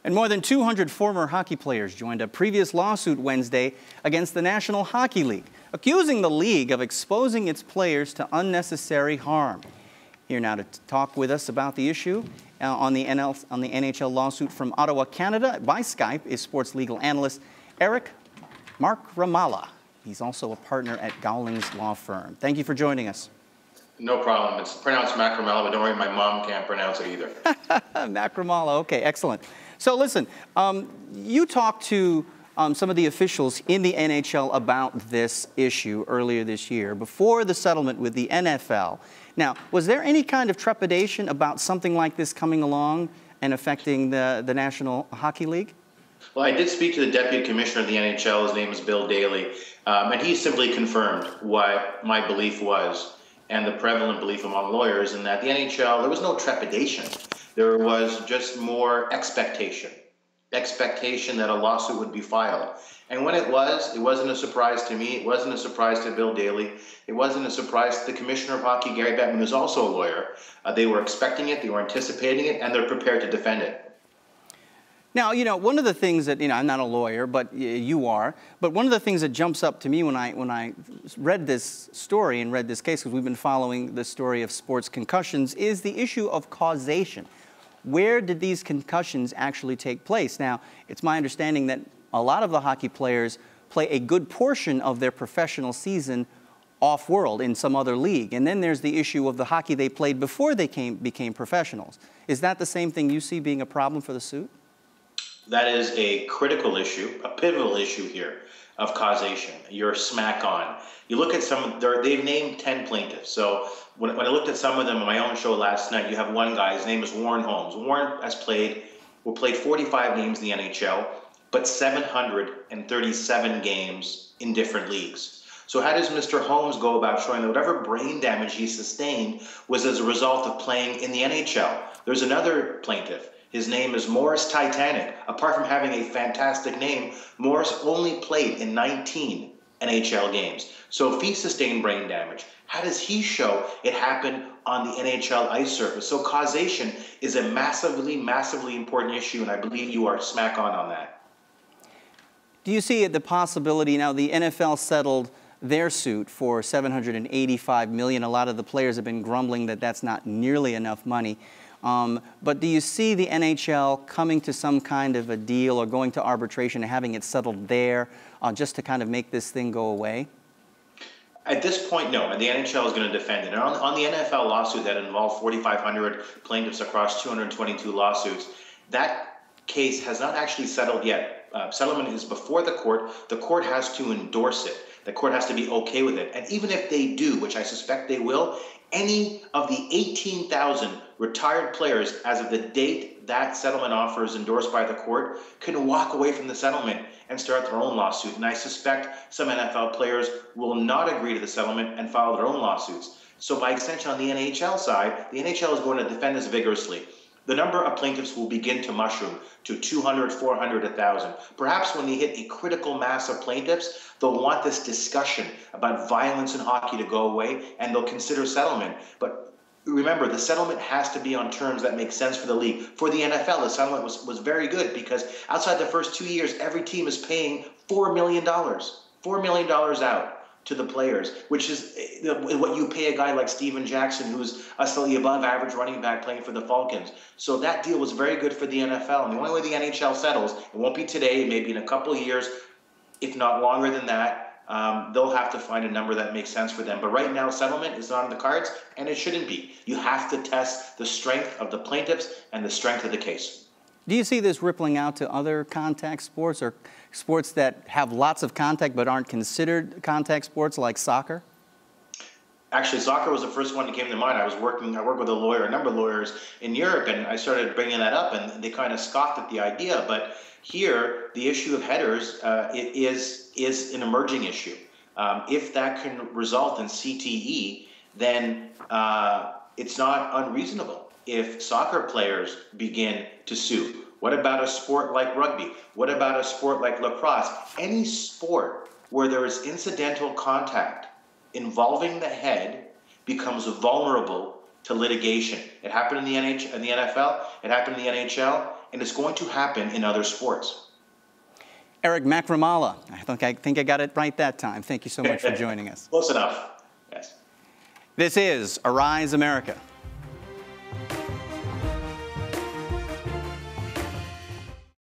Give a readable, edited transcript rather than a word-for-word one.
And more than 200 former hockey players joined a previous lawsuit Wednesday against the National Hockey League, accusing the league of exposing its players to unnecessary harm. Here now to talk with us about the issue on the NHL lawsuit from Ottawa, Canada, by Skype, is sports legal analyst Macaramalla. He's also a partner at Gowling's law firm. Thank you for joining us. No problem. It's pronounced Macaramalla, but don't worry, my mom can't pronounce it either. Macaramalla, okay, excellent. So listen, you talked to some of the officials in the NHL about this issue earlier this year, before the settlement with the NFL. Now, was there any kind of trepidation about something like this coming along and affecting the National Hockey League? Well, I did speak to the Deputy Commissioner of the NHL. His name is Bill Daly, and he simply confirmed what my belief was and the prevalent belief among lawyers in that the NHL, there was no trepidation. There was just more expectation that a lawsuit would be filed. And when it wasn't a surprise to me. It wasn't a surprise to Bill Daly. It wasn't a surprise to the Commissioner of Hockey, Gary Bettman, who's also a lawyer. They were expecting it, they were anticipating it, and they're prepared to defend it. Now, you know, one of the things that, I'm not a lawyer, but you are, but one of the things that jumps up to me when I read this story and read this case, because we've been following the story of sports concussions, is the issue of causation. Where did these concussions actually take place? Now, it's my understanding that a lot of the hockey players play a good portion of their professional season off-world in some other league. And then there's the issue of the hockey they played before they became professionals. Is that the same thing you see being a problem for the suit? That is a critical issue, a pivotal issue here of causation. You're smack on. You look at they've named 10 plaintiffs. So when I looked at some of them on my own show last night, you have one guy, his name is Warren Holmes. Warren has played 45 games in the NHL, but 737 games in different leagues. So how does Mr. Holmes go about showing that whatever brain damage he sustained was as a result of playing in the NHL? There's another plaintiff. His name is Morris Titanic. Apart from having a fantastic name, Morris only played in 19 NHL games. So if he sustained brain damage, how does he show it happened on the NHL ice surface? So causation is a massively, massively important issue, and I believe you are smack on that. Do you see the possibility, now the NFL settled their suit for $785 million. A lot of the players have been grumbling that that's not nearly enough money. But do you see the NHL coming to some kind of a deal or going to arbitration and having it settled there just to kind of make this thing go away? At this point, no. And the NHL is going to defend it. And on the NFL lawsuit that involved 4,500 plaintiffs across 222 lawsuits, that case has not actually settled yet. Settlement is before the court. The court has to endorse it. The court has to be okay with it. And even if they do, which I suspect they will, any of the 18,000 retired players as of the date that settlement offer is endorsed by the court can walk away from the settlement and start their own lawsuit. And I suspect some NFL players will not agree to the settlement and file their own lawsuits. So by extension, on the NHL side, the NHL is going to defend this vigorously. The number of plaintiffs will begin to mushroom to 200, 400, 1,000. Perhaps when they hit a critical mass of plaintiffs, they'll want this discussion about violence in hockey to go away, and they'll consider settlement. But remember, the settlement has to be on terms that make sense for the league. For the NFL, the settlement was very good because outside the first 2 years, every team is paying $4 million. $4 million out to the players, which is what you pay a guy like Steven Jackson, who's a slightly above average running back playing for the Falcons. So that deal was very good for the NFL. And the only way the NHL settles, it won't be today, maybe in a couple of years, if not longer than that, they'll have to find a number that makes sense for them. But right now, settlement is on the cards, and it shouldn't be. You have to test the strength of the plaintiffs and the strength of the case. Do you see this rippling out to other contact sports or sports that have lots of contact but aren't considered contact sports like soccer? Actually, soccer was the first one that came to mind. I work with a number of lawyers in Europe, and I started bringing that up, and they kind of scoffed at the idea. But here, the issue of headers is an emerging issue. If that can result in CTE, then it's not unreasonable if soccer players begin to sue. What about a sport like rugby? What about a sport like lacrosse? Any sport where there is incidental contact involving the head becomes vulnerable to litigation. It happened in the NFL, it happened in the NHL, and it's going to happen in other sports. Eric Macaramalla, I think I got it right that time. Thank you so much for joining us. Close enough. Yes. This is Arise America.